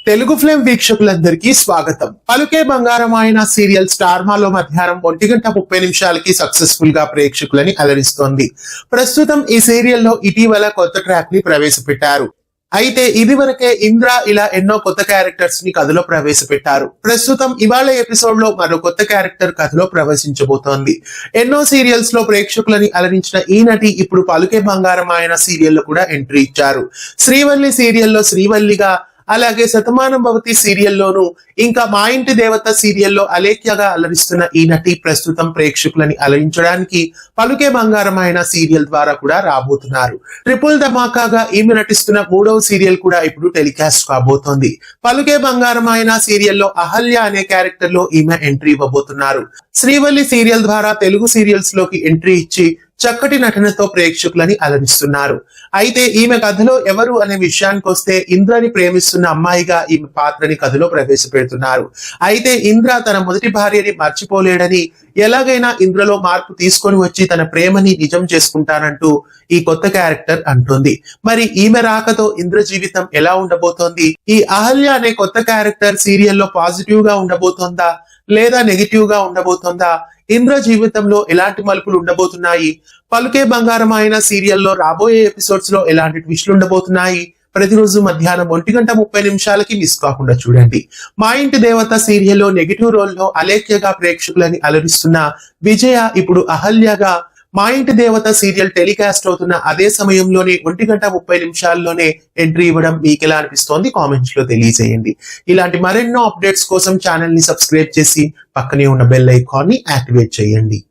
Telugu film వీక్షకులందరికీ స్వాగతం. పలుకే బంగారమైన సీరియల్ స్టార్ మాలో మధ్యాహ్నం 1:30 సక్సెస్ఫుల్ గా ప్రేక్షకులని అలరిస్తోంది. ప్రస్తుతం ఈ సీరియల్లో ఇటీవల కొత్త ట్రాక్ ని ప్రవేశపెట్టారు. అయితే ఇదివరకే ఇంద్ర ఇలా ఎన్నో కొత్త క్యారెక్టర్స్ ని కథలో ప్రవేశపెట్టారు. ప్రస్తుతం ఇవాళ ఎపిసోడ్ లో మరో కొత్త క్యారెక్టర్ కథలో ప్రవేశించబోతోంది. ఎన్నో సీరియల్స్ లో ప్రేక్షకులని అలరించిన ఈ నటి ఇప్పుడు పలుకే బంగారమైన సీరియల్లో కూడా ఎంట్రీ ఇచ్చారు. శ్రీవల్లి సీరియల్లో శ్రీవల్లిగా, అలాగే శతమానం భవతి సీరియల్లోనూ, ఇంకా మా ఇంటి దేవత సీరియల్లో అలేఖ్యగా అలరిస్తున్న ఈ నటి ప్రస్తుతం ప్రేక్షకులని అలరించడానికి పలుకే బంగారమైన సీరియల్ ద్వారా కూడా రాబోతున్నారు. ట్రిపుల్ ధమాకాగా ఈమె నటిస్తున్న 3వ సీరియల్ కూడా ఇప్పుడు టెలికాస్ట్ కాబోతోంది. పలుకే బంగారమైన సీరియల్లో అహల్య అనే క్యారెక్టర్ లో ఈమె ఎంట్రీ ఇవ్వబోతున్నారు. శ్రీవల్లి సీరియల్ ద్వారా తెలుగు సీరియల్స్ లోకి ఎంట్రీ ఇచ్చి చక్కటి నటనతో ప్రేక్షకులని అలరిస్తున్నారు. అయితే ఈమె కథలో ఎవరు అనే విషయానికి వస్తే, ఇంద్రని ప్రేమిస్తున్న అమ్మాయిగా ఈమె పాత్రని కథలో ప్రవేశపెడుతున్నారు. అయితే ఇంద్ర తన మొదటి భార్యని మర్చిపోలేడని, ఎలాగైనా ఇంద్రలో మార్పు తీసుకొని వచ్చి తన ప్రేమని నిజం చేసుకుంటానంటూ ఈ కొత్త క్యారెక్టర్ అంటుంది. మరి ఈమె రాకతో ఇంద్ర జీవితం ఎలా ఉండబోతోంది? ఈ అహల్య అనే కొత్త క్యారెక్టర్ సీరియల్లో పాజిటివ్ గా ఉండబోతోందా లేదా నెగిటివ్ గా ఉండబోతోందా? ఇంద్ర జీవితంలో ఎలాంటి మలుపులు ఉండబోతున్నాయి? పలుకే బంగారమైన సీరియల్లో రాబోయే ఎపిసోడ్స్ లో ఎలాంటి ట్విస్టులు ఉండబోతున్నాయి? ప్రతిరోజు మధ్యాహ్నం 1:30 మిస్ కాకుండా చూడండి. మా ఇంటి దేవత సీరియల్లో నెగిటివ్ రోల్ లో అలేఖ్యగా ప్రేక్షకులని అలరిస్తున్న విజయ ఇప్పుడు అహల్యగా మా ఇంటి దేవత సీరియల్ టెలికాస్ట్ అవుతున్న అదే సమయంలోనే 1:30 ఎంట్రీ ఇవ్వడం మీకు ఎలా అనిపిస్తోంది? కామెంట్స్ లో తెలియజేయండి. ఇలాంటి మరెన్నో అప్డేట్స్ కోసం ఛానల్ ని సబ్స్క్రైబ్ చేసి పక్కనే ఉన్న బెల్ ఐకాన్ ని యాక్టివేట్ చేయండి.